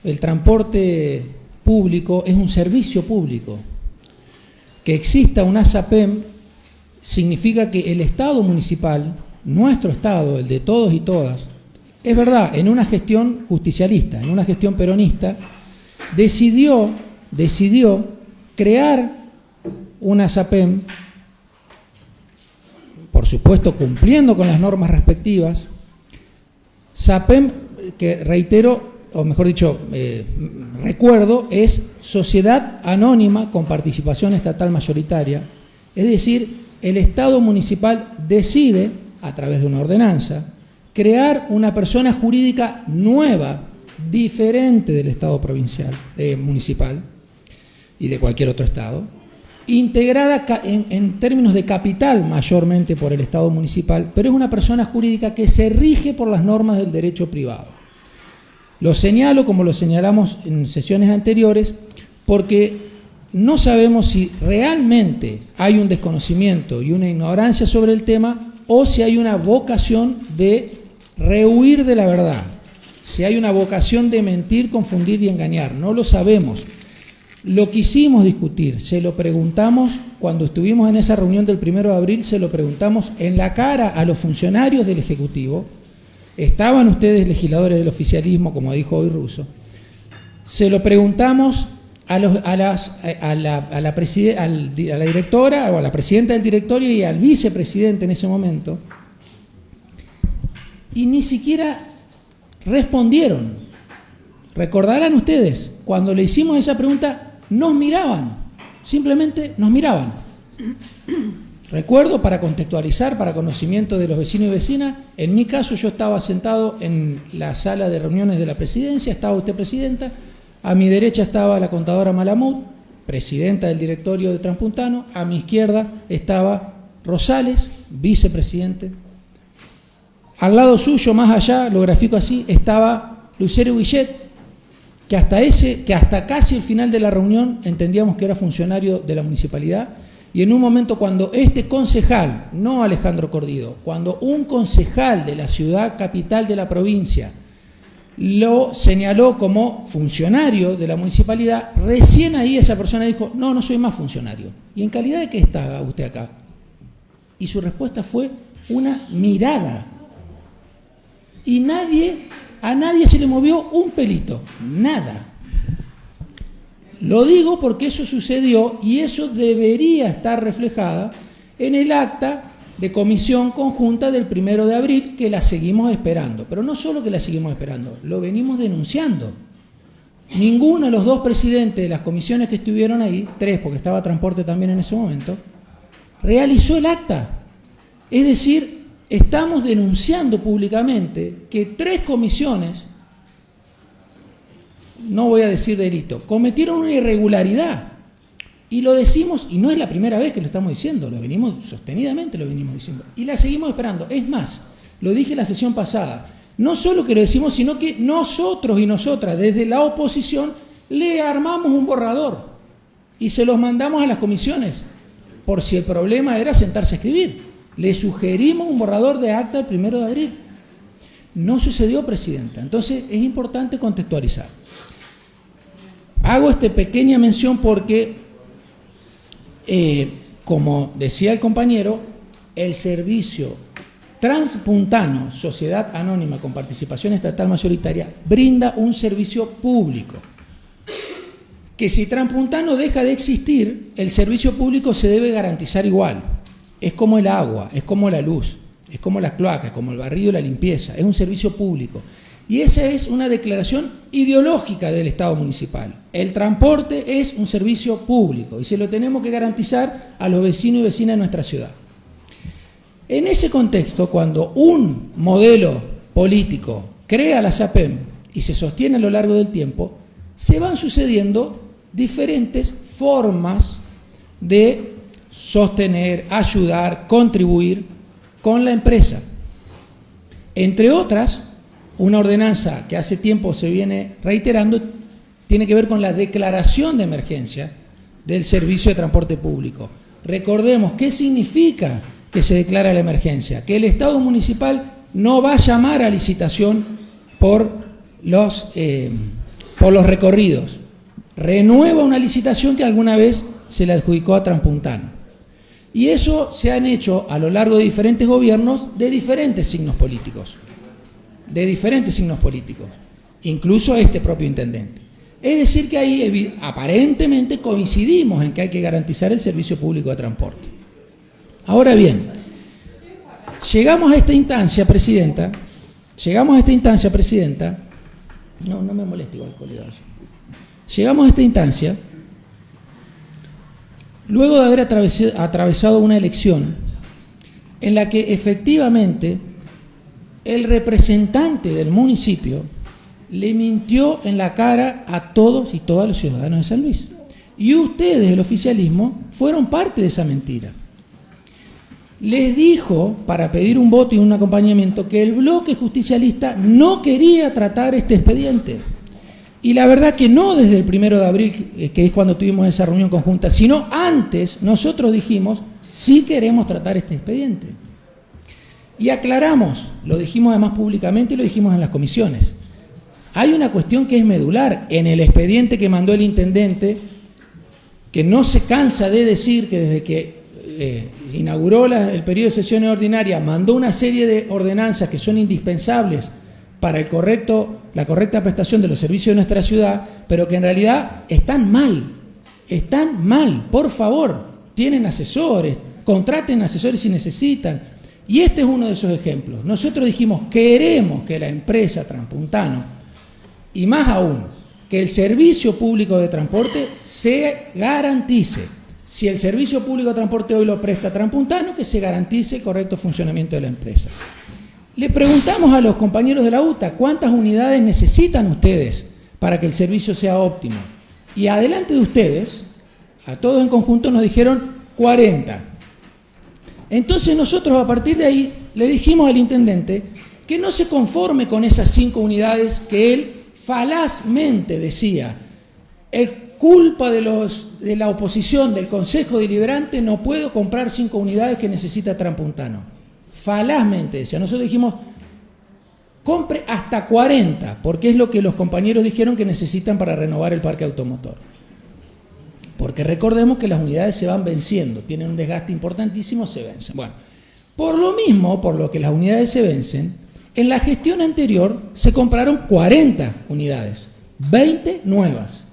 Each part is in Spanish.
el transporte público es un servicio público. Que exista un ASAPEM significa que el Estado municipal, nuestro Estado, el de todos y todas, es verdad, en una gestión justicialista, en una gestión peronista, decidió crear una ASAPEM, por supuesto cumpliendo con las normas respectivas, SAPEM, que reitero, o mejor dicho, recuerdo, es Sociedad Anónima con Participación Estatal Mayoritaria, es decir, el Estado municipal decide, a través de una ordenanza, crear una persona jurídica nueva, diferente del Estado provincial, municipal y de cualquier otro Estado, integrada en términos de capital mayormente por el Estado municipal, pero es una persona jurídica que se rige por las normas del derecho privado. Lo señalo, como lo señalamos en sesiones anteriores, porque no sabemos si realmente hay un desconocimiento y una ignorancia sobre el tema o si hay una vocación de rehuir de la verdad, si hay una vocación de mentir, confundir y engañar. No lo sabemos. Lo quisimos discutir, se lo preguntamos cuando estuvimos en esa reunión del 1 de abril, se lo preguntamos en la cara a los funcionarios del Ejecutivo. Estaban ustedes legisladores del oficialismo, como dijo hoy Russo. Se lo preguntamos a la directora o a la presidenta del directorio y al vicepresidente en ese momento, y ni siquiera respondieron. Recordarán ustedes, cuando le hicimos esa pregunta, nos miraban, simplemente nos miraban. Recuerdo, para contextualizar, para conocimiento de los vecinos y vecinas, en mi caso yo estaba sentado en la sala de reuniones de la presidencia, estaba usted presidenta, a mi derecha estaba la contadora Malamud, presidenta del directorio de Transpuntano, a mi izquierda estaba Rosales, vicepresidente, al lado suyo, más allá, lo grafico así, estaba Lucero Guillet, que hasta casi el final de la reunión entendíamos que era funcionario de la municipalidad. Y en un momento cuando este concejal, no Alejandro Cordido, cuando un concejal de la ciudad capital de la provincia lo señaló como funcionario de la municipalidad, recién ahí esa persona dijo, no soy más funcionario. ¿Y en calidad de qué está usted acá? Y su respuesta fue una mirada. Y a nadie se le movió un pelito, nada. Lo digo porque eso sucedió y eso debería estar reflejada en el acta de comisión conjunta del 1 de abril, que la seguimos esperando. Pero no solo que la seguimos esperando, lo venimos denunciando. Ninguno de los dos presidentes de las comisiones que estuvieron ahí, 3 porque estaba transporte también en ese momento, realizó el acta. Es decir, estamos denunciando públicamente que 3 comisiones, no voy a decir delito, cometieron una irregularidad. Y lo decimos, y no es la primera vez que lo estamos diciendo, sostenidamente lo venimos diciendo. Y la seguimos esperando. Es más, lo dije en la sesión pasada, no solo que lo decimos, sino que nosotros y nosotras, desde la oposición, le armamos un borrador y se los mandamos a las comisiones, por si el problema era sentarse a escribir. Le sugerimos un borrador de acta el 1 de abril. No sucedió, presidenta. Entonces es importante contextualizar. Hago esta pequeña mención porque, como decía el compañero, el servicio Transpuntano, Sociedad Anónima con Participación Estatal Mayoritaria, brinda un servicio público. Que si Transpuntano deja de existir, el servicio público se debe garantizar igual. Es como el agua, es como la luz, es como las cloacas, como el barrido y la limpieza, es un servicio público. Y esa es una declaración ideológica del Estado municipal. El transporte es un servicio público y se lo tenemos que garantizar a los vecinos y vecinas de nuestra ciudad. En ese contexto, cuando un modelo político crea la SAPEM y se sostiene a lo largo del tiempo, se van sucediendo diferentes formas de sostener, ayudar, contribuir con la empresa. Entre otras, una ordenanza que hace tiempo se viene reiterando tiene que ver con la declaración de emergencia del servicio de transporte público. Recordemos, ¿qué significa que se declara la emergencia? Que el Estado municipal no va a llamar a licitación por por los recorridos. Renueva una licitación que alguna vez se le adjudicó a Transpuntano. Y eso se han hecho a lo largo de diferentes gobiernos de diferentes signos políticos. Incluso este propio intendente. Es decir, que ahí aparentemente coincidimos en que hay que garantizar el servicio público de transporte. Ahora bien, llegamos a esta instancia, Presidenta. No me moleste igual, colega. Llegamos a esta instancia luego de haber atravesado una elección en la que efectivamente el representante del municipio le mintió en la cara a todos y todas los ciudadanos de San Luis. Y ustedes, el oficialismo, fueron parte de esa mentira. Les dijo, para pedir un voto y un acompañamiento, que el bloque justicialista no quería tratar este expediente. Y la verdad que no desde el 1 de abril, que es cuando tuvimos esa reunión conjunta, sino antes nosotros dijimos, sí queremos tratar este expediente. Y aclaramos, lo dijimos además públicamente y lo dijimos en las comisiones. Hay una cuestión que es medular en el expediente que mandó el intendente, que no se cansa de decir que desde que inauguró el periodo de sesiones ordinarias mandó una serie de ordenanzas que son indispensables para la correcta prestación de los servicios de nuestra ciudad, pero que en realidad están mal. Por favor, tienen asesores, contraten asesores si necesitan. Y este es uno de esos ejemplos. Nosotros dijimos, queremos que la empresa Transpuntano, y más aún, que el servicio público de transporte se garantice. Si el servicio público de transporte hoy lo presta Transpuntano, que se garantice el correcto funcionamiento de la empresa. Le preguntamos a los compañeros de la UTA, ¿cuántas unidades necesitan ustedes para que el servicio sea óptimo? Y adelante de ustedes, a todos en conjunto, nos dijeron 40. Entonces nosotros a partir de ahí le dijimos al intendente que no se conforme con esas 5 unidades que él falazmente decía. Es culpa de la oposición, del Consejo Deliberante, no puedo comprar 5 unidades que necesita Transpuntano. Falazmente decía. Nosotros dijimos, compre hasta 40, porque es lo que los compañeros dijeron que necesitan para renovar el parque automotor. Porque recordemos que las unidades se van venciendo, tienen un desgaste importantísimo, se vencen. Bueno, por lo mismo, por lo que las unidades se vencen, en la gestión anterior se compraron 40 unidades, 20 nuevas.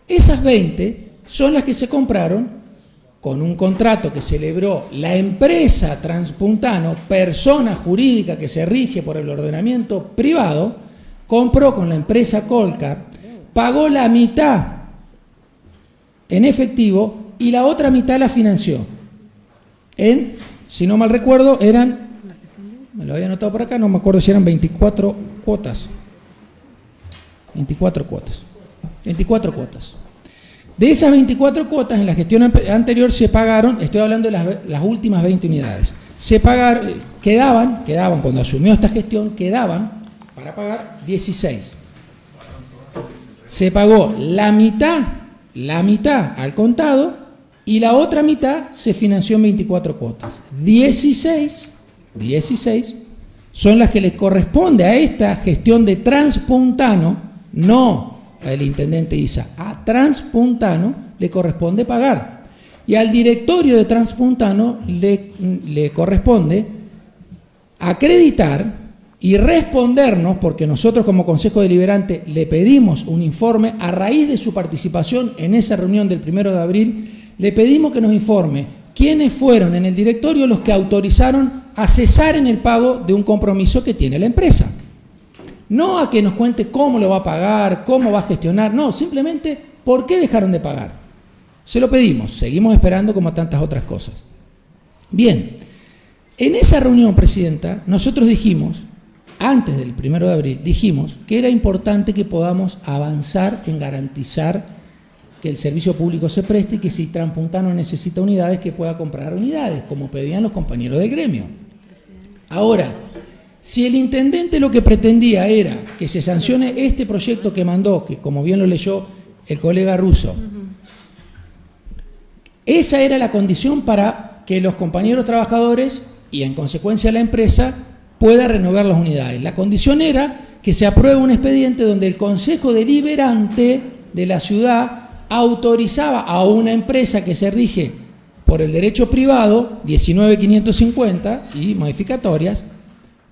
Esas 20 son las que se compraron con un contrato que celebró la empresa Transpuntano, persona jurídica que se rige por el ordenamiento privado, compró con la empresa Colcar, pagó la mitad en efectivo y la otra mitad la financió. Si no mal recuerdo, me lo había anotado por acá, no me acuerdo si eran 24 cuotas. 24 cuotas. De esas 24 cuotas, en la gestión anterior se pagaron, estoy hablando de las últimas 20 unidades, quedaban, cuando asumió esta gestión, quedaban para pagar 16. Se pagó la mitad al contado y la otra mitad se financió en 24 cuotas. 16 son las que le corresponde a esta gestión de Transpuntano, no al intendente Isa, a Transpuntano le corresponde pagar. Y al directorio de Transpuntano le corresponde acreditar y respondernos, porque nosotros como Consejo Deliberante le pedimos un informe a raíz de su participación en esa reunión del 1 de abril, le pedimos que nos informe quiénes fueron en el directorio los que autorizaron a cesar en el pago de un compromiso que tiene la empresa. No a que nos cuente cómo lo va a pagar, cómo va a gestionar, no, simplemente por qué dejaron de pagar. Se lo pedimos, seguimos esperando como tantas otras cosas. Bien, en esa reunión, Presidenta, nosotros dijimos, antes del 1 de abril, dijimos que era importante que podamos avanzar en garantizar que el servicio público se preste y que si Transpuntano necesita unidades, que pueda comprar unidades, como pedían los compañeros del gremio. Ahora, si el intendente lo que pretendía era que se sancione este proyecto que mandó, que como bien lo leyó el colega Russo, esa era la condición para que los compañeros trabajadores y en consecuencia la empresa pueda renovar las unidades. La condición era que se apruebe un expediente donde el Consejo Deliberante de la ciudad autorizaba a una empresa que se rige por el derecho privado, 19.550 y modificatorias,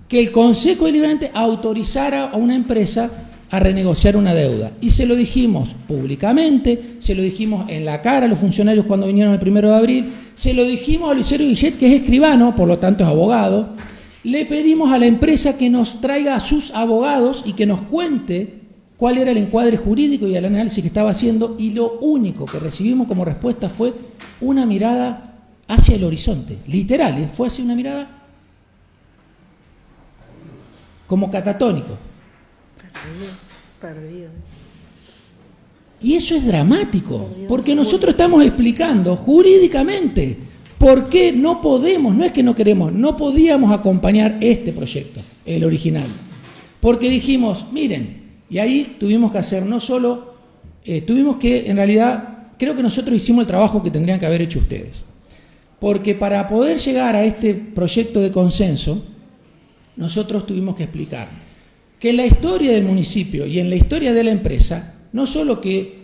que el Consejo Deliberante autorizara a una empresa a renegociar una deuda. Y se lo dijimos públicamente, se lo dijimos en la cara a los funcionarios cuando vinieron el 1 de abril, se lo dijimos a Luis Guillet, que es escribano, por lo tanto es abogado. Le pedimos a la empresa que nos traiga a sus abogados y que nos cuente cuál era el encuadre jurídico y el análisis que estaba haciendo, y lo único que recibimos como respuesta fue una mirada hacia el horizonte, literal, fue así, una mirada como catatónico. Perdido. Y eso es dramático, porque nosotros estamos explicando jurídicamente por qué no podemos, no es que no queremos, no podíamos acompañar este proyecto, el original. Porque dijimos, miren, y ahí tuvimos que hacer no solo, tuvimos que, en realidad, creo que nosotros hicimos el trabajo que tendrían que haber hecho ustedes. Porque para poder llegar a este proyecto de consenso, nosotros tuvimos que explicar que en la historia del municipio y en la historia de la empresa, no solo que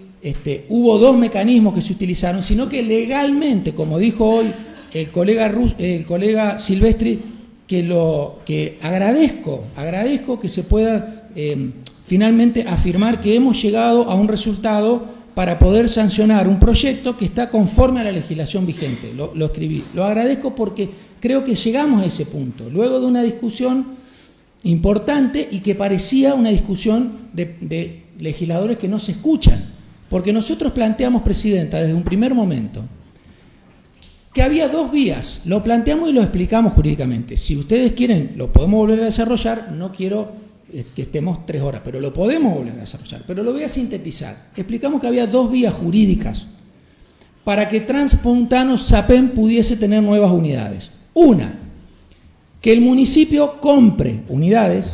hubo dos mecanismos que se utilizaron, sino que legalmente, como dijo hoy el colega Silvestri, que agradezco que se pueda finalmente afirmar que hemos llegado a un resultado para poder sancionar un proyecto que está conforme a la legislación vigente. Lo escribí. Lo agradezco porque creo que llegamos a ese punto, luego de una discusión importante y que parecía una discusión de legisladores que no se escuchan, porque nosotros planteamos, Presidenta, desde un primer momento, que había dos vías, lo planteamos y lo explicamos jurídicamente. Si ustedes quieren, lo podemos volver a desarrollar, no quiero que estemos 3 horas, pero lo podemos volver a desarrollar, pero lo voy a sintetizar. Explicamos que había dos vías jurídicas para que Transpuntano Sapem pudiese tener nuevas unidades. Una, que el municipio compre unidades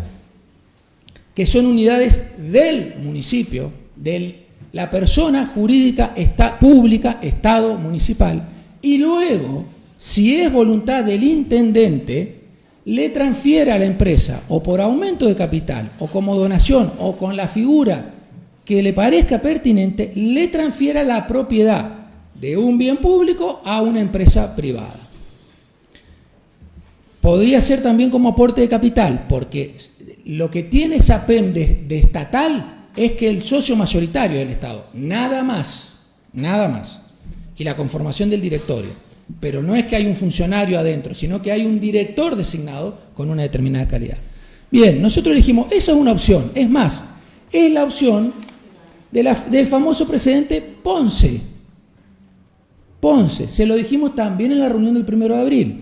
que son unidades del municipio, de la persona jurídica pública, Estado municipal, y luego, si es voluntad del intendente, le transfiera a la empresa, o por aumento de capital, o como donación, o con la figura que le parezca pertinente, le transfiera la propiedad de un bien público a una empresa privada. Podría ser también como aporte de capital, porque lo que tiene Sapem de estatal es que el socio mayoritario del Estado, nada más, y la conformación del directorio. Pero no es que hay un funcionario adentro, sino que hay un director designado con una determinada calidad. Bien, nosotros dijimos, esa es una opción, es más, es la opción del famoso precedente Ponce. Se lo dijimos también en la reunión del 1 de abril.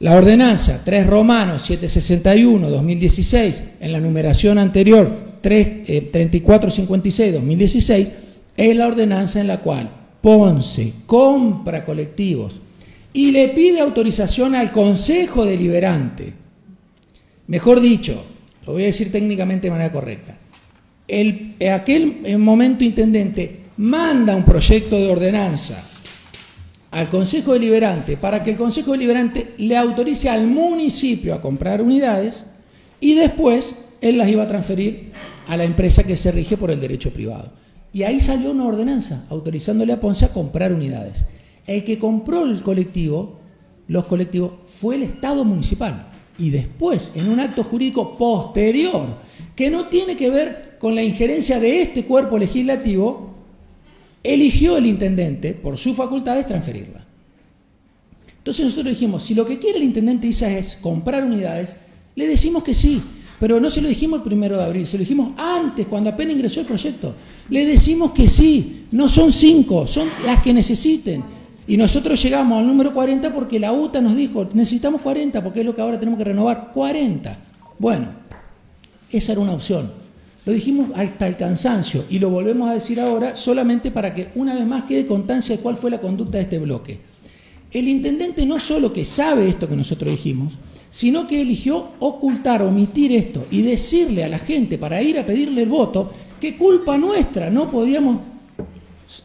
La ordenanza 3 Romanos 761-2016, en la numeración anterior 3456-2016, es la ordenanza en la cual Ponce compra colectivos y le pide autorización al Consejo Deliberante. Mejor dicho, lo voy a decir técnicamente de manera correcta, aquel momento intendente manda un proyecto de ordenanza al Consejo Deliberante para que el Consejo Deliberante le autorice al municipio a comprar unidades y después él las iba a transferir a la empresa que se rige por el derecho privado. Y ahí salió una ordenanza autorizándole a Ponce a comprar unidades. El que compró los colectivos, fue el Estado municipal. Y después, en un acto jurídico posterior, que no tiene que ver con la injerencia de este cuerpo legislativo, eligió el intendente, por sus facultades, transferirla. Entonces nosotros dijimos, si lo que quiere el intendente Isa es comprar unidades, le decimos que sí, pero no se lo dijimos el 1 de abril, se lo dijimos antes, cuando apenas ingresó el proyecto. Le decimos que sí, no son 5, son las que necesiten. Y nosotros llegamos al número 40 porque la UTA nos dijo, necesitamos 40, porque es lo que ahora tenemos que renovar, 40. Bueno, esa era una opción. Lo dijimos hasta el cansancio y lo volvemos a decir ahora solamente para que una vez más quede constancia de cuál fue la conducta de este bloque. El intendente no solo que sabe esto que nosotros dijimos, sino que eligió ocultar, omitir esto y decirle a la gente para ir a pedirle el voto que culpa nuestra, no podíamos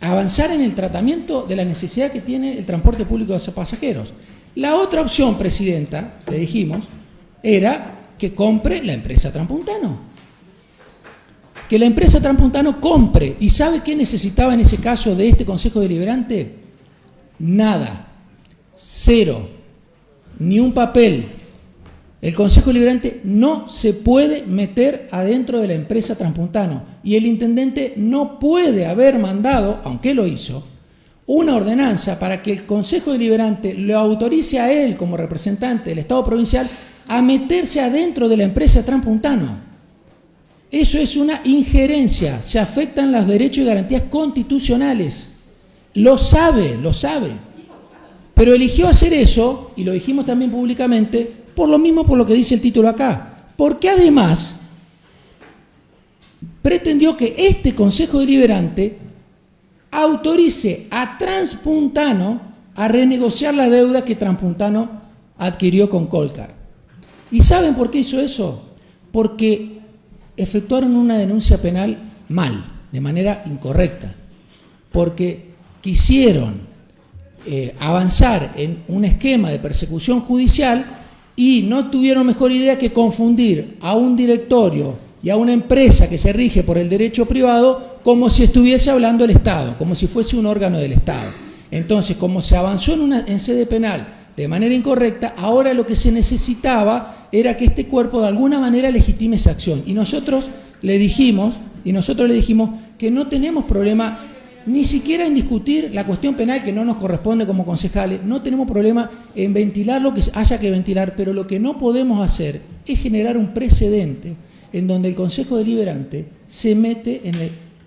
avanzar en el tratamiento de la necesidad que tiene el transporte público de pasajeros. La otra opción, Presidenta, le dijimos, era que compre la empresa Transpuntano. que la empresa Transpuntano compre. ¿Y sabe qué necesitaba en ese caso de este Consejo Deliberante? Nada. Cero. Ni un papel. El Consejo Deliberante no se puede meter adentro de la empresa Transpuntano. Y el intendente no puede haber mandado, aunque lo hizo, una ordenanza para que el Consejo Deliberante lo autorice a él como representante del Estado provincial a meterse adentro de la empresa Transpuntano. Eso es una injerencia, se afectan los derechos y garantías constitucionales. Lo sabe. Pero eligió hacer eso, y lo dijimos también públicamente, por lo mismo por lo que dice el título acá. Porque además pretendió que este Consejo Deliberante autorice a Transpuntano a renegociar la deuda que Transpuntano adquirió con Colcar. ¿Y saben por qué hizo eso? Porque efectuaron una denuncia penal mal, de manera incorrecta, porque quisieron avanzar en un esquema de persecución judicial y no tuvieron mejor idea que confundir a un directorio y a una empresa que se rige por el derecho privado como si estuviese hablando el Estado, como si fuese un órgano del Estado. Entonces, como se avanzó en sede penal de manera incorrecta, ahora lo que se necesitaba era que este cuerpo de alguna manera legitime esa acción. Y nosotros le dijimos que no tenemos problema ni siquiera en discutir la cuestión penal que no nos corresponde como concejales, no tenemos problema en ventilar lo que haya que ventilar, pero lo que no podemos hacer es generar un precedente en donde el Consejo Deliberante se mete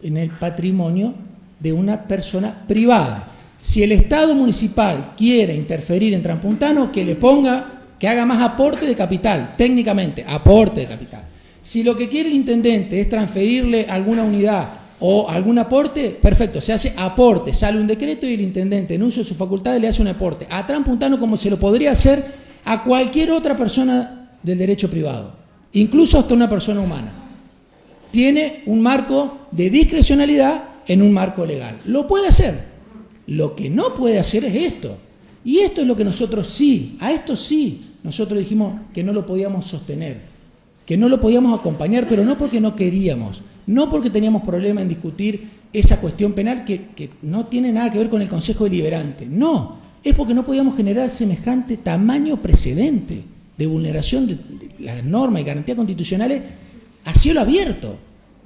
en el patrimonio de una persona privada. Si el Estado municipal quiere interferir en Transpuntano, que haga más aporte de capital, técnicamente, aporte de capital. Si lo que quiere el intendente es transferirle alguna unidad o algún aporte, perfecto, se hace aporte, sale un decreto y el intendente en uso de sus facultades le hace un aporte a Transpuntano como se lo podría hacer a cualquier otra persona del derecho privado, incluso hasta una persona humana. Tiene un marco de discrecionalidad en un marco legal. Lo puede hacer. Lo que no puede hacer es esto. Y esto es lo que nosotros nosotros dijimos que no lo podíamos sostener, que no lo podíamos acompañar, pero no porque no queríamos, no porque teníamos problema en discutir esa cuestión penal que no tiene nada que ver con el Consejo Deliberante. No, es porque no podíamos generar semejante tamaño precedente de vulneración de las normas y garantías constitucionales a cielo abierto,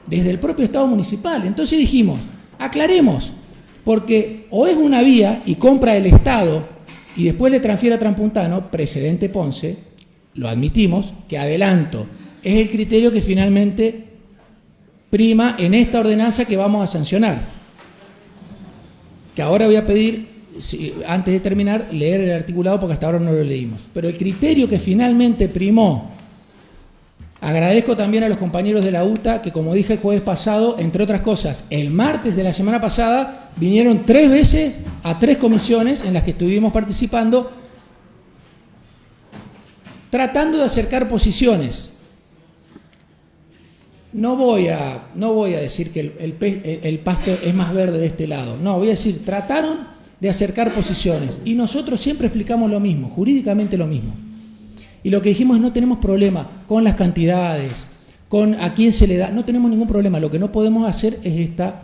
desde el propio Estado municipal. Entonces dijimos, aclaremos, porque o es una vía y compra el Estado y después le transfiere a Transpuntano, precedente Ponce, lo admitimos, que adelanto, es el criterio que finalmente prima en esta ordenanza que vamos a sancionar. Que ahora voy a pedir, antes de terminar, leer el articulado porque hasta ahora no lo leímos. Pero el criterio que finalmente primó, agradezco también a los compañeros de la UTA que, como dije el jueves pasado, entre otras cosas, el martes de la semana pasada vinieron 3 veces a 3 comisiones en las que estuvimos participando tratando de acercar posiciones. No voy a decir que el pasto es más verde de este lado. No, voy a decir, trataron de acercar posiciones. Y nosotros siempre explicamos lo mismo, jurídicamente lo mismo. Y lo que dijimos es no tenemos problema con las cantidades, con a quién se le da, no tenemos ningún problema. Lo que no podemos hacer es esta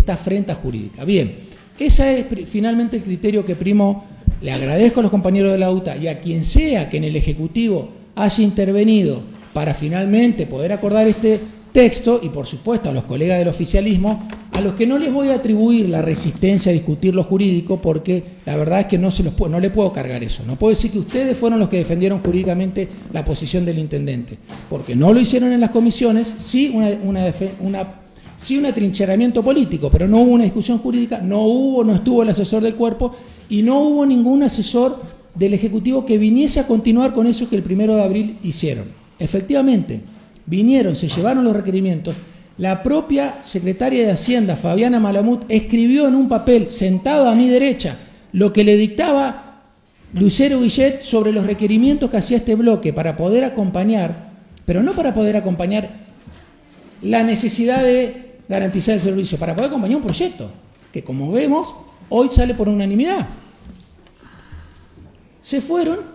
afrenta jurídica. Bien, ese es finalmente el criterio que primó. Le agradezco a los compañeros de la UTA y a quien sea que en el Ejecutivo haya intervenido para finalmente poder acordar este texto, y por supuesto a los colegas del oficialismo, a los que no les voy a atribuir la resistencia a discutir lo jurídico, porque la verdad es que no le puedo cargar eso. No puedo decir que ustedes fueron los que defendieron jurídicamente la posición del intendente, porque no lo hicieron en las comisiones, sí un atrincheramiento político, pero no hubo una discusión jurídica, no estuvo el asesor del cuerpo y no hubo ningún asesor del Ejecutivo que viniese a continuar con eso que el 1 de abril hicieron. Efectivamente, vinieron, se llevaron los requerimientos. La propia secretaria de Hacienda, Fabiana Malamud, escribió en un papel, sentado a mi derecha, lo que le dictaba Lucero Guillet sobre los requerimientos que hacía este bloque para poder acompañar, pero no para poder acompañar la necesidad de garantizar el servicio, para poder acompañar un proyecto que, como vemos, hoy sale por unanimidad. Se fueron.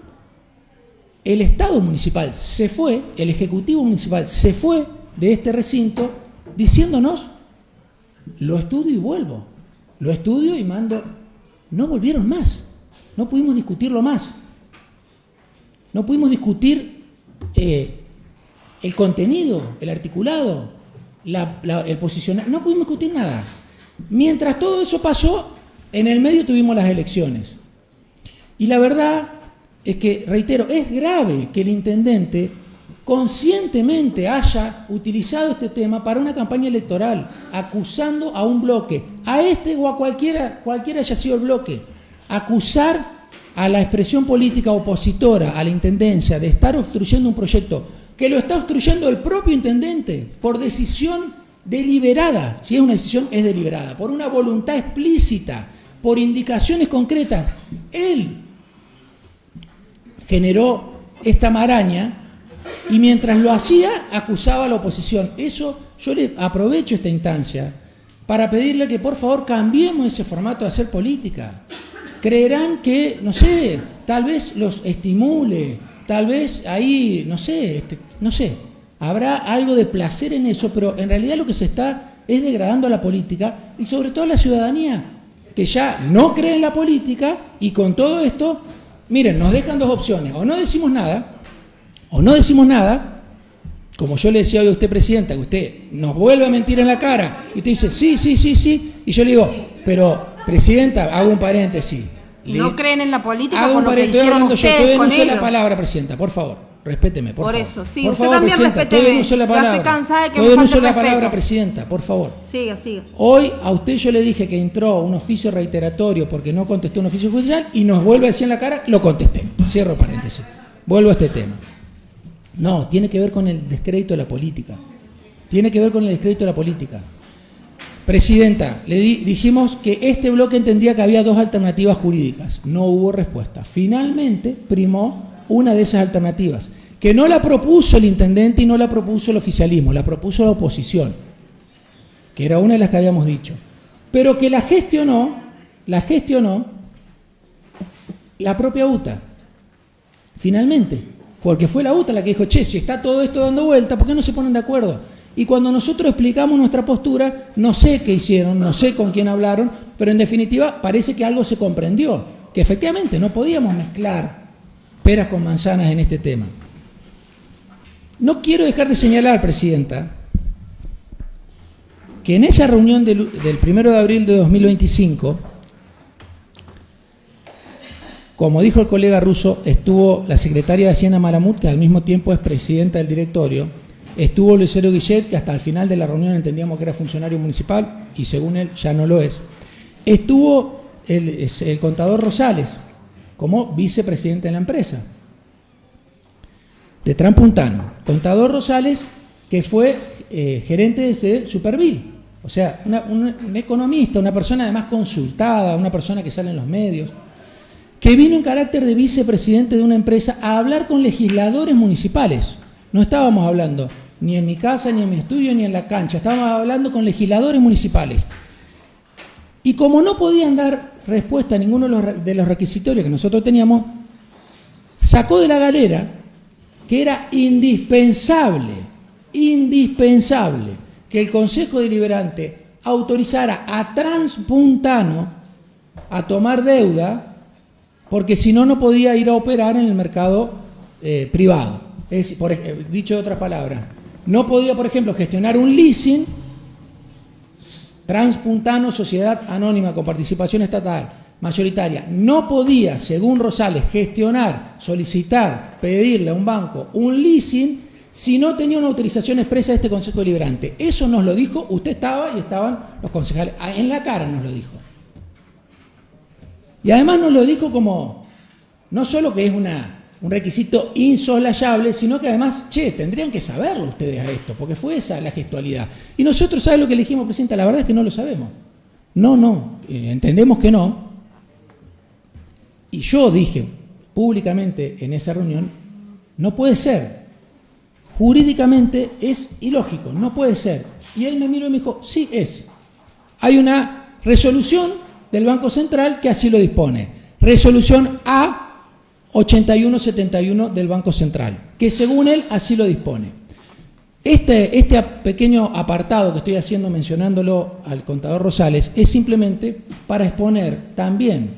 El Estado municipal se fue, el Ejecutivo municipal se fue de este recinto diciéndonos: lo estudio y vuelvo, lo estudio y mando. No volvieron más, no pudimos discutirlo más, no pudimos discutir el contenido, el articulado, el posicionamiento, no pudimos discutir nada. Mientras todo eso pasó, en el medio tuvimos las elecciones. Y la verdad es que, reitero, es grave que el intendente conscientemente haya utilizado este tema para una campaña electoral, acusando a un bloque, a este o a cualquiera haya sido el bloque, acusar a la expresión política opositora a la intendencia de estar obstruyendo un proyecto que lo está obstruyendo el propio intendente por decisión deliberada. Si es una decisión, es deliberada, por una voluntad explícita, por indicaciones concretas. Él generó esta maraña y mientras lo hacía, acusaba a la oposición. Eso, yo le aprovecho esta instancia para pedirle que por favor cambiemos ese formato de hacer política. Creerán que, no sé, tal vez los estimule, tal vez ahí, no sé, habrá algo de placer en eso, pero en realidad lo que se está es degradando a la política y sobre todo a la ciudadanía, que ya no cree en la política y con todo esto, miren, nos dejan dos opciones: o no decimos nada, como yo le decía hoy a usted, presidenta, que usted nos vuelve a mentir en la cara y usted dice sí, y yo le digo, pero presidenta, hago un paréntesis. No creen en la política hago por un lo que paréntesis, hicieron yo ustedes todavía no con usé ellos. la palabra, presidenta, por favor, respéteme, por favor. Eso, sí, por usted favor, también presidenta, respéteme. todavía no usé la Ya palabra. estoy cansada de que Todavía me no falte usé la respeto. palabra, presidenta, por favor. Siga. Hoy a usted yo le dije que entró un oficio reiteratorio porque no contestó un oficio judicial y nos vuelve a decir en la cara, lo contesté. Cierro paréntesis. Vuelvo a este tema. No, tiene que ver con el descrédito de la política. Presidenta, le dijimos que este bloque entendía que había dos alternativas jurídicas. No hubo respuesta. Finalmente primó una de esas alternativas, que no la propuso el intendente y no la propuso el oficialismo, la propuso la oposición, que era una de las que habíamos dicho, pero que la gestionó la propia UTA. Finalmente, porque fue la UTA la que dijo: che, si está todo esto dando vuelta, ¿por qué no se ponen de acuerdo? Y cuando nosotros explicamos nuestra postura, no sé qué hicieron, no sé con quién hablaron, pero en definitiva parece que algo se comprendió, que efectivamente no podíamos mezclar peras con manzanas en este tema. No quiero dejar de señalar, presidenta, que en esa reunión del 1 de abril de 2025, como dijo el colega Russo, estuvo la secretaria de Hacienda Malamud, que al mismo tiempo es presidenta del directorio, estuvo Lucero Guillet, que hasta el final de la reunión entendíamos que era funcionario municipal, y según él ya no lo es. Estuvo el contador Rosales, como vicepresidente de la empresa, de Transpuntano. Contador Rosales, que fue gerente de Supervil, o sea, un economista, una persona además consultada, una persona que sale en los medios, que vino en carácter de vicepresidente de una empresa a hablar con legisladores municipales. No estábamos hablando ni en mi casa, ni en mi estudio, ni en la cancha, estábamos hablando con legisladores municipales. Y como no podían dar respuesta a ninguno de los requisitorios que nosotros teníamos, sacó de la galera que era indispensable que el Consejo Deliberante autorizara a Transpuntano a tomar deuda, porque si no, no podía ir a operar en el mercado privado. Es, dicho de otras palabras, no podía, por ejemplo, gestionar un leasing. Transpuntano, sociedad anónima con participación estatal mayoritaria, no podía, según Rosales, gestionar, solicitar, pedirle a un banco un leasing si no tenía una autorización expresa de este Consejo Deliberante. Eso nos lo dijo, usted estaba y estaban los concejales, en la cara nos lo dijo. Y además nos lo dijo como, no solo que es un requisito insoslayable, sino que además, tendrían que saberlo ustedes a esto, porque fue esa la gestualidad. Y nosotros, ¿sabe lo que le dijimos, presidenta? La verdad es que no lo sabemos. No, entendemos que no. Y yo dije públicamente en esa reunión, no puede ser. Jurídicamente es ilógico, no puede ser. Y él me miró y me dijo, sí es. Hay una resolución del Banco Central que así lo dispone. Resolución A 8171 del Banco Central, que según él así lo dispone. Este pequeño apartado que estoy haciendo mencionándolo al contador Rosales es simplemente para exponer también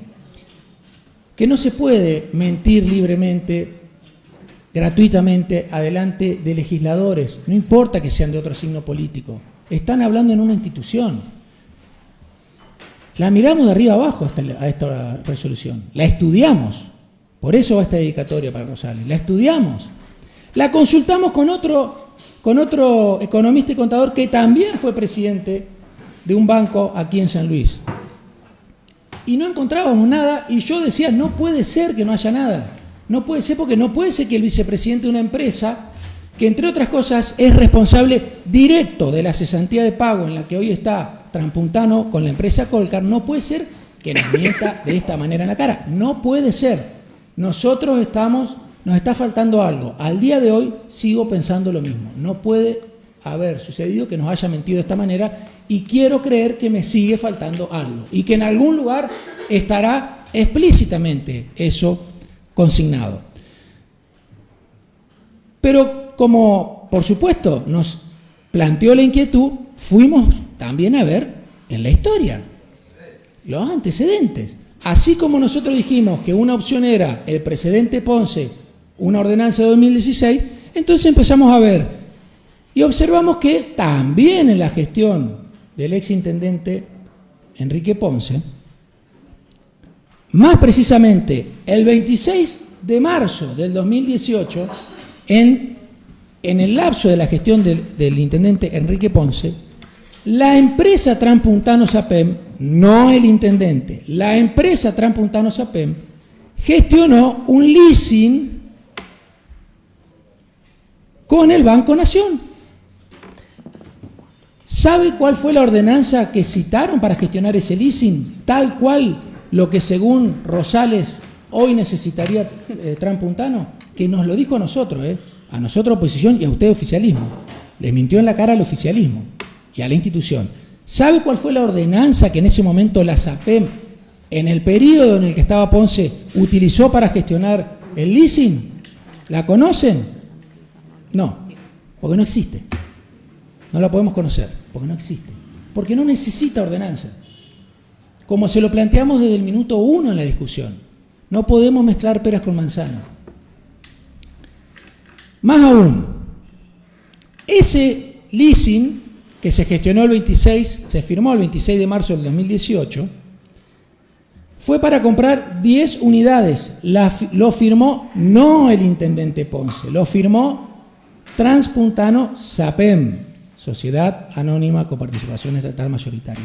que no se puede mentir libremente, gratuitamente, adelante de legisladores, no importa que sean de otro signo político. Están hablando en una institución. La miramos de arriba abajo a esta resolución, la estudiamos, por eso va esta dedicatoria para Rosales, la estudiamos, la consultamos con otro economista y contador que también fue presidente de un banco aquí en San Luis. Y no encontrábamos nada, y yo decía, no puede ser que no haya nada, no puede ser, porque no puede ser que el vicepresidente de una empresa, que entre otras cosas es responsable directo de la cesantía de pago en la que hoy está Transpuntano con la empresa Colcar, no puede ser que nos mienta de esta manera en la cara. No puede ser. Nos está faltando algo. Al día de hoy sigo pensando lo mismo. No puede haber sucedido que nos haya mentido de esta manera y quiero creer que me sigue faltando algo y que en algún lugar estará explícitamente eso consignado. Pero como, por supuesto, nos planteó la inquietud, fuimos también a ver en la historia los antecedentes. Así como nosotros dijimos que una opción era el precedente Ponce, una ordenanza de 2016, entonces empezamos a ver y observamos que también en la gestión del exintendente Enrique Ponce, más precisamente el 26 de marzo del 2018, en el lapso de la gestión del intendente Enrique Ponce, la empresa Transpuntano Sapem, no el intendente, la empresa Transpuntano Sapem gestionó un leasing con el Banco Nación. ¿Sabe cuál fue la ordenanza que citaron para gestionar ese leasing? Tal cual lo que según Rosales hoy necesitaría Transpuntano, que nos lo dijo a nosotros oposición y a usted oficialismo. Les mintió en la cara al oficialismo y a la institución. ¿Sabe cuál fue la ordenanza que en ese momento la SAPEM, en el periodo en el que estaba Ponce, utilizó para gestionar el leasing? ¿La conocen? No, porque no existe. No la podemos conocer, porque no existe. Porque no necesita ordenanza. Como se lo planteamos desde el minuto 1 en la discusión. No podemos mezclar peras con manzanas. Más aún, ese leasing que se gestionó se firmó el 26 de marzo del 2018, fue para comprar 10 unidades. Lo firmó no el intendente Ponce, lo firmó Transpuntano Sapem, Sociedad Anónima con Participación Estatal Mayoritaria.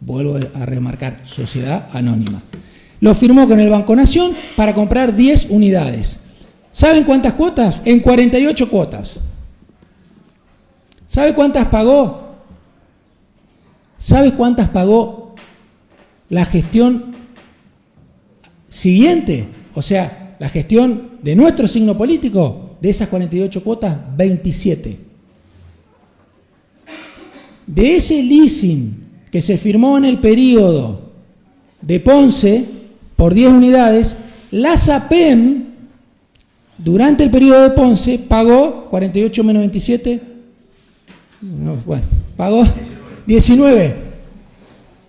Vuelvo a remarcar, Sociedad Anónima. Lo firmó con el Banco Nación para comprar 10 unidades. ¿Saben cuántas cuotas? En 48 cuotas. ¿Sabe cuántas pagó? ¿Sabe cuántas pagó la gestión siguiente? O sea, la gestión de nuestro signo político, de esas 48 cuotas, 27. De ese leasing que se firmó en el periodo de Ponce por 10 unidades, la SAPEM, durante el periodo de Ponce, pagó 48 menos 27, pagó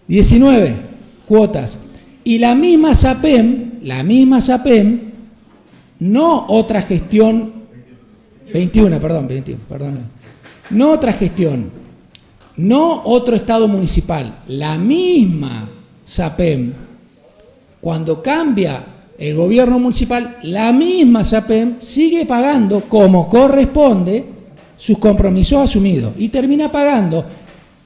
19 cuotas. Y la misma SAPEM, no otra gestión, 21, no otra gestión, no otro estado municipal, la misma SAPEM, cuando cambia el gobierno municipal, la misma SAPEM sigue pagando como corresponde sus compromisos asumidos y termina pagando,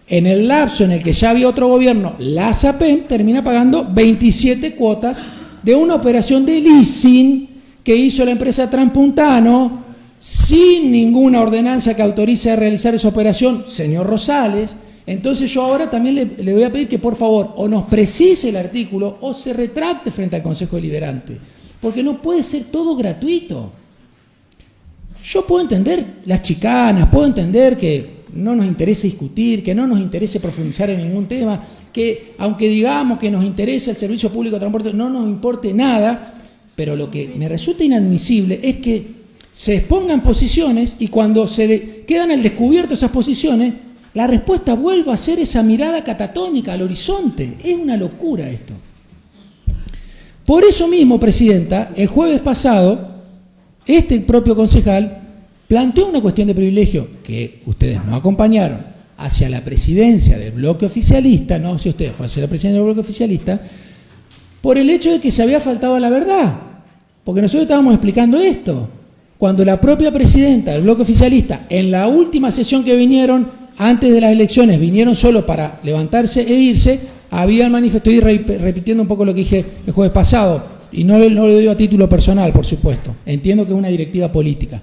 en el lapso en el que ya había otro gobierno, la SAPEM termina pagando 27 cuotas de una operación de leasing que hizo la empresa Transpuntano sin ninguna ordenanza que autorice a realizar esa operación, señor Rosales. Entonces yo ahora también le voy a pedir que por favor o nos precise el artículo o se retracte frente al Consejo Deliberante, porque no puede ser todo gratuito. Yo puedo entender las chicanas, puedo entender que no nos interesa discutir, que no nos interese profundizar en ningún tema, que aunque digamos que nos interesa el servicio público de transporte, no nos importe nada, pero lo que me resulta inadmisible es que se expongan posiciones y cuando quedan al descubierto esas posiciones, la respuesta vuelve a ser esa mirada catatónica al horizonte. Es una locura esto. Por eso mismo, Presidenta, el jueves pasado, este propio concejal planteó una cuestión de privilegio que ustedes no acompañaron hacia la presidencia del bloque oficialista, no hacia ustedes, fue hacia la presidencia del bloque oficialista, por el hecho de que se había faltado a la verdad. Porque nosotros estábamos explicando esto. Cuando la propia presidenta del bloque oficialista, en la última sesión que vinieron, antes de las elecciones, vinieron solo para levantarse e irse, habían manifestado, estoy repitiendo un poco lo que dije el jueves pasado, y no lo digo a título personal, por supuesto. Entiendo que es una directiva política,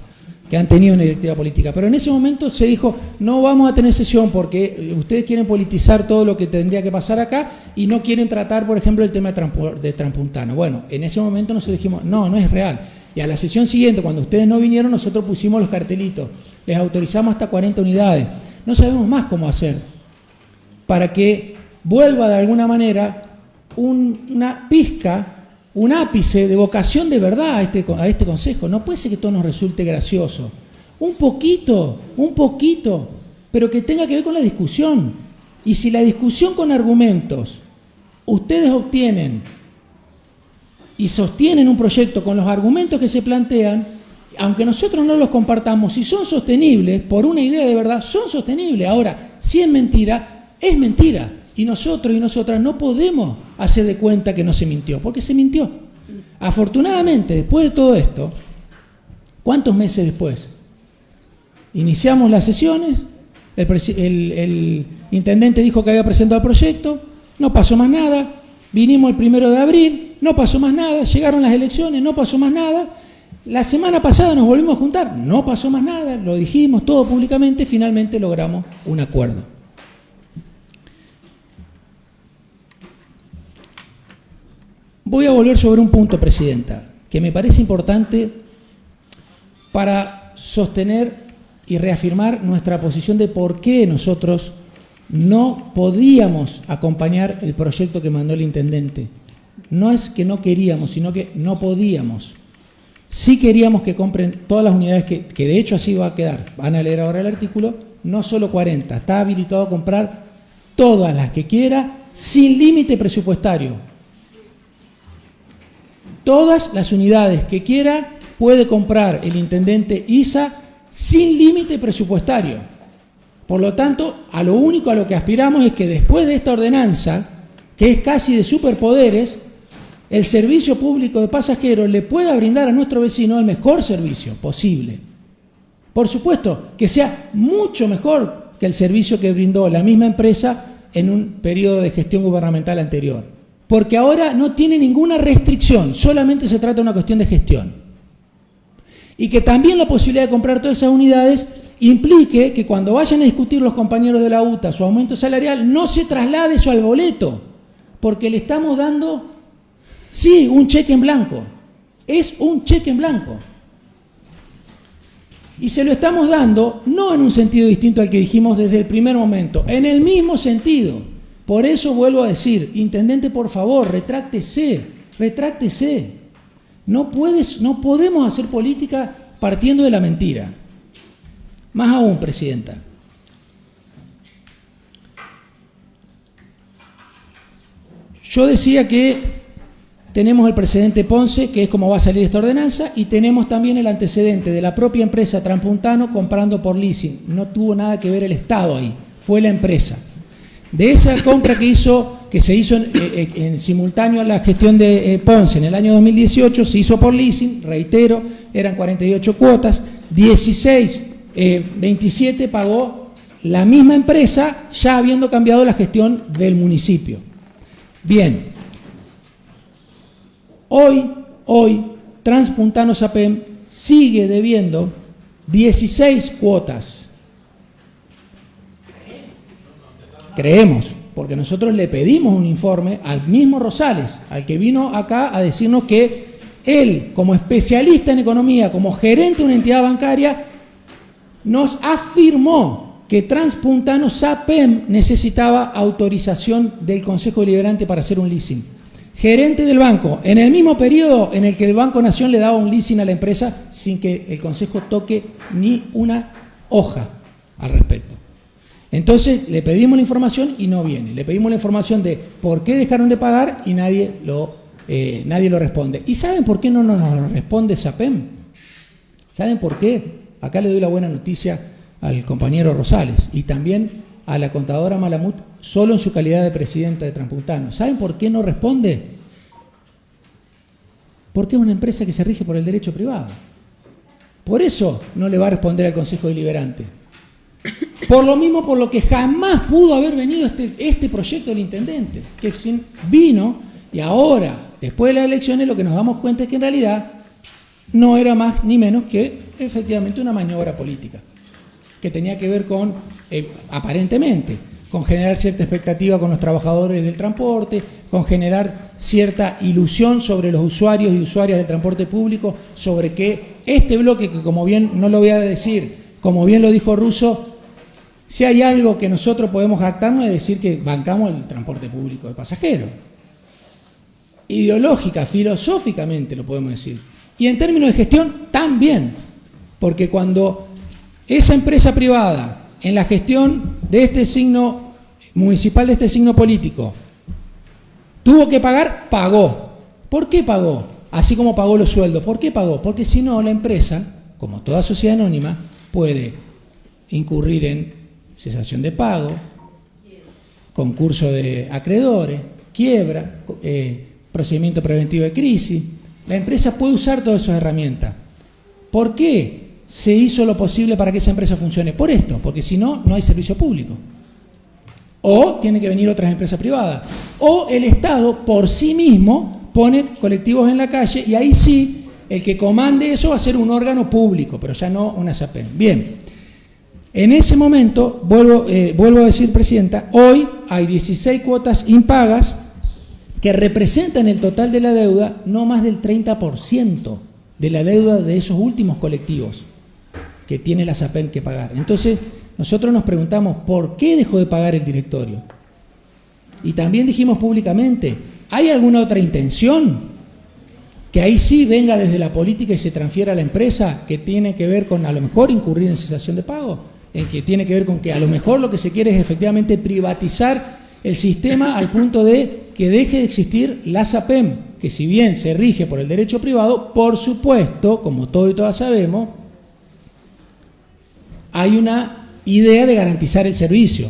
que han tenido una directiva política, pero en ese momento se dijo, no vamos a tener sesión porque ustedes quieren politizar todo lo que tendría que pasar acá y no quieren tratar, por ejemplo, el tema de Transpuntano. Bueno, en ese momento nosotros dijimos, no es real. Y a la sesión siguiente, cuando ustedes no vinieron, nosotros pusimos los cartelitos, les autorizamos hasta 40 unidades. No sabemos más cómo hacer para que vuelva de alguna manera una pizca, un ápice de vocación de verdad a este consejo. No puede ser que todo nos resulte gracioso. Un poquito, pero que tenga que ver con la discusión. Y si la discusión con argumentos ustedes obtienen y sostienen un proyecto con los argumentos que se plantean, aunque nosotros no los compartamos, si son sostenibles, por una idea de verdad, son sostenibles. Ahora, si es mentira, es mentira. Y nosotros y nosotras no podemos hacer de cuenta que no se mintió, porque se mintió. Afortunadamente, después de todo esto, ¿cuántos meses después? Iniciamos las sesiones, el intendente dijo que había presentado el proyecto, no pasó más nada, vinimos el 1 de abril, no pasó más nada, llegaron las elecciones, no pasó más nada. La semana pasada nos volvimos a juntar, no pasó más nada, lo dijimos todo públicamente, finalmente logramos un acuerdo. Voy a volver sobre un punto, Presidenta, que me parece importante para sostener y reafirmar nuestra posición de por qué nosotros no podíamos acompañar el proyecto que mandó el intendente. No es que no queríamos, sino que no podíamos. Sí queríamos que compren todas las unidades que de hecho así va a quedar. Van a leer ahora el artículo, no solo 40. Está habilitado a comprar todas las que quiera, sin límite presupuestario. Todas las unidades que quiera puede comprar el intendente Isa sin límite presupuestario. Por lo tanto, a lo único a lo que aspiramos es que después de esta ordenanza, que es casi de superpoderes, el servicio público de pasajeros le pueda brindar a nuestro vecino el mejor servicio posible. Por supuesto, que sea mucho mejor que el servicio que brindó la misma empresa en un periodo de gestión gubernamental anterior. Porque ahora no tiene ninguna restricción, solamente se trata de una cuestión de gestión. Y que también la posibilidad de comprar todas esas unidades implique que cuando vayan a discutir los compañeros de la UTA su aumento salarial, no se traslade eso al boleto, porque le estamos dando, sí, un cheque en blanco. Es un cheque en blanco. Y se lo estamos dando no en un sentido distinto al que dijimos desde el primer momento, en el mismo sentido. Por eso vuelvo a decir, intendente, por favor, retráctese. No podemos hacer política partiendo de la mentira. Más aún, Presidenta. Yo decía que tenemos el precedente Ponce, que es como va a salir esta ordenanza, y tenemos también el antecedente de la propia empresa Transpuntano comprando por leasing. No tuvo nada que ver el Estado ahí, fue la empresa. De esa compra que se hizo en simultáneo a la gestión de Ponce en el año 2018, se hizo por leasing, reitero, eran 48 cuotas, 27 pagó la misma empresa, ya habiendo cambiado la gestión del municipio. Bien, hoy Transpuntano SAPEM sigue debiendo 16 cuotas. Creemos, porque nosotros le pedimos un informe al mismo Rosales, al que vino acá a decirnos que él, como especialista en economía, como gerente de una entidad bancaria, nos afirmó que Transpuntano SAPEM necesitaba autorización del Consejo Deliberante para hacer un leasing. gerente del banco, en el mismo periodo en el que el Banco Nación le daba un leasing a la empresa sin que el Consejo toque ni una hoja al respecto. Entonces le pedimos la información y no viene. Le pedimos la información de por qué dejaron de pagar y nadie lo responde. ¿Y saben por qué no nos responde SAPEM? ¿Saben por qué? Acá le doy la buena noticia al compañero Rosales y también a la contadora Malamud, solo en su calidad de presidenta de Transpuntano. ¿Saben por qué no responde? Porque es una empresa que se rige por el derecho privado. Por eso no le va a responder al Consejo Deliberante. Por lo mismo, por lo que jamás pudo haber venido este proyecto del intendente, que vino y ahora, después de las elecciones, lo que nos damos cuenta es que en realidad no era más ni menos que efectivamente una maniobra política, que tenía que ver con, aparentemente, con generar cierta expectativa con los trabajadores del transporte, con generar cierta ilusión sobre los usuarios y usuarias del transporte público, sobre que este bloque, que como bien, no lo voy a decir, como bien lo dijo Russo, si hay algo que nosotros podemos jactarnos es decir que bancamos el transporte público de pasajeros. Ideológica, filosóficamente lo podemos decir. Y en términos de gestión también, porque cuando esa empresa privada en la gestión de este signo municipal, de este signo político, tuvo que pagar, pagó. ¿Por qué pagó? Así como pagó los sueldos. ¿Por qué pagó? Porque si no, la empresa, como toda sociedad anónima, puede incurrir en cesación de pago, concurso de acreedores, quiebra, procedimiento preventivo de crisis. La empresa puede usar todas esas herramientas. ¿Por qué se hizo lo posible para que esa empresa funcione? Por esto, porque si no, no hay servicio público. O tienen que venir otras empresas privadas. O el Estado por sí mismo pone colectivos en la calle y ahí sí, el que comande eso va a ser un órgano público, pero ya no una SAPEM. Bien. En ese momento, vuelvo a decir, Presidenta, hoy hay 16 cuotas impagas que representan el total de la deuda, no más del 30% de la deuda de esos últimos colectivos que tiene la SAPEM que pagar. Entonces, nosotros nos preguntamos, ¿por qué dejó de pagar el directorio? Y también dijimos públicamente, ¿hay alguna otra intención? Que ahí sí venga desde la política y se transfiera a la empresa, que tiene que ver con a lo mejor incurrir en cesación de pago, en que tiene que ver con que a lo mejor lo que se quiere es efectivamente privatizar el sistema al punto de que deje de existir la SAPEM, que si bien se rige por el derecho privado, por supuesto, como todos y todas sabemos, hay una idea de garantizar el servicio.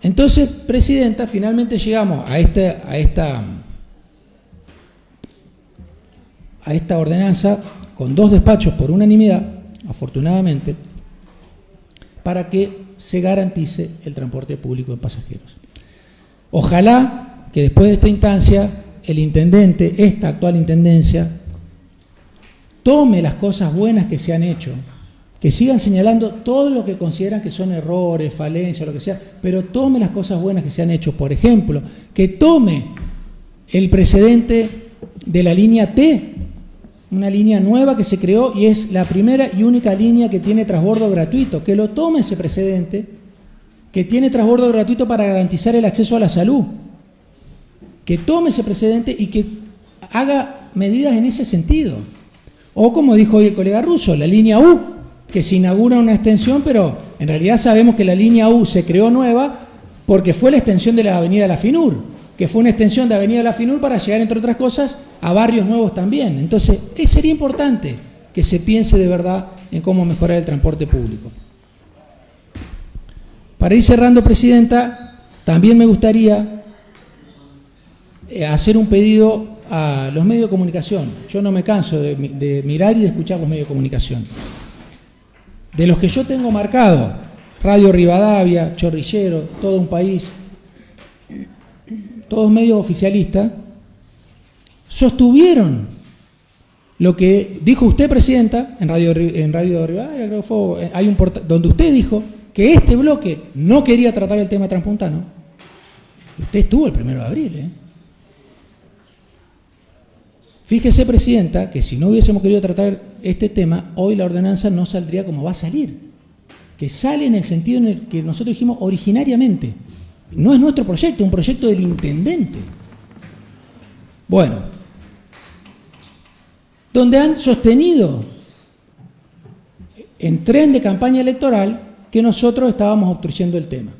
Entonces, Presidenta, finalmente llegamos a esta ordenanza con 2 despachos por unanimidad, afortunadamente, para que se garantice el transporte público de pasajeros. Ojalá que después de esta instancia, el intendente, esta actual intendencia, tome las cosas buenas que se han hecho, que sigan señalando todo lo que consideran que son errores, falencias, lo que sea, pero tome las cosas buenas que se han hecho. Por ejemplo, que tome el precedente de la línea T, una línea nueva que se creó y es la primera y única línea que tiene transbordo gratuito, que lo tome ese precedente, que tiene transbordo gratuito para garantizar el acceso a la salud, que tome ese precedente y que haga medidas en ese sentido. O como dijo hoy el colega Russo, la línea U, que se inaugura una extensión, pero en realidad sabemos que la línea U se creó nueva porque fue la extensión de la avenida La Finur, que fue una extensión de avenida La Finur para llegar, entre otras cosas, a barrios nuevos también. Entonces, sería importante que se piense de verdad en cómo mejorar el transporte público. Para ir cerrando, Presidenta, también me gustaría hacer un pedido a los medios de comunicación. Yo no me canso de mirar y de escuchar los medios de comunicación. De los que yo tengo marcado, Radio Rivadavia, Chorrillero, Todo un País, todos medios oficialistas, sostuvieron lo que dijo usted, Presidenta, en Radio Rivadavia, creo que fue, hay un portal donde usted dijo que este bloque no quería tratar el tema transpuntano. Usted estuvo el 1 de abril, Fíjese, Presidenta, que si no hubiésemos querido tratar este tema, hoy la ordenanza no saldría como va a salir, que sale en el sentido en el que nosotros dijimos originariamente, No es nuestro proyecto, es un proyecto del intendente. Bueno, donde han sostenido en tren de campaña electoral que nosotros estábamos obstruyendo el tema.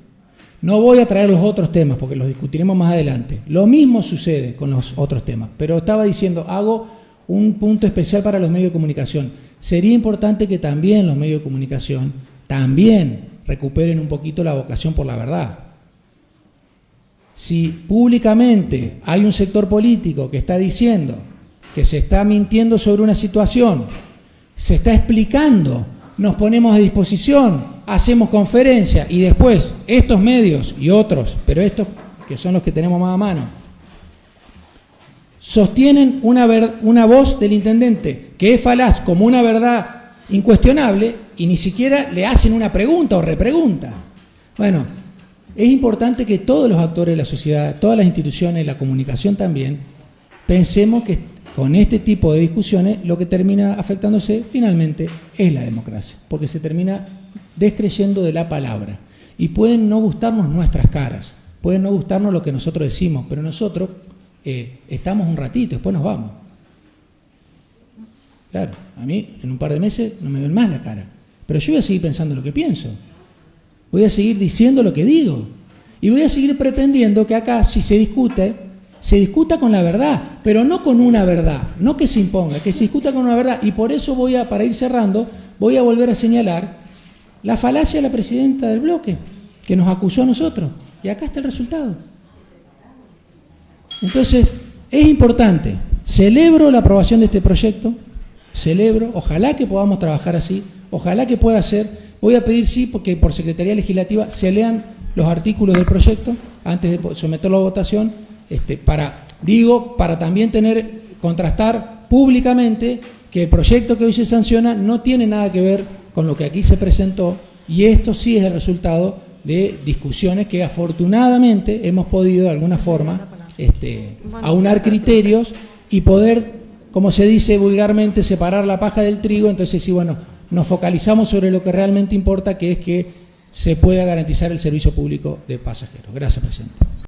No voy a traer los otros temas porque los discutiremos más adelante. Lo mismo sucede con los otros temas, pero estaba diciendo, hago un punto especial para los medios de comunicación. Sería importante que también los medios de comunicación también recuperen un poquito la vocación por la verdad. Si públicamente hay un sector político que está diciendo que se está mintiendo sobre una situación, se está explicando, nos ponemos a disposición, hacemos conferencia y después estos medios y otros, pero estos que son los que tenemos más a mano, sostienen una voz del intendente que es falaz como una verdad incuestionable y ni siquiera le hacen una pregunta o repregunta. Bueno, es importante que todos los actores de la sociedad, todas las instituciones, la comunicación también, pensemos que con este tipo de discusiones lo que termina afectándose finalmente es la democracia, porque se termina descreyendo de la palabra. Y pueden no gustarnos nuestras caras, pueden no gustarnos lo que nosotros decimos, pero nosotros estamos un ratito, después nos vamos. Claro, a mí en un par de meses no me ven más la cara, pero yo voy a seguir pensando lo que pienso, voy a seguir diciendo lo que digo y voy a seguir pretendiendo que acá si se discuta con la verdad, pero no con una verdad, no que se imponga, que se discuta con una verdad. Y por eso para ir cerrando, voy a volver a señalar la falacia de la presidenta del bloque, que nos acusó a nosotros, y acá está el resultado. Entonces, es importante, celebro la aprobación de este proyecto, ojalá que podamos trabajar así, ojalá que pueda ser, voy a pedir sí, porque por Secretaría Legislativa se lean los artículos del proyecto antes de someterlo a votación, para también contrastar públicamente que el proyecto que hoy se sanciona no tiene nada que ver con lo que aquí se presentó, y esto sí es el resultado de discusiones que afortunadamente hemos podido de alguna forma aunar criterios y poder, como se dice vulgarmente, separar la paja del trigo. Entonces sí, bueno, nos focalizamos sobre lo que realmente importa, que es que se pueda garantizar el servicio público de pasajeros. Gracias, presidente.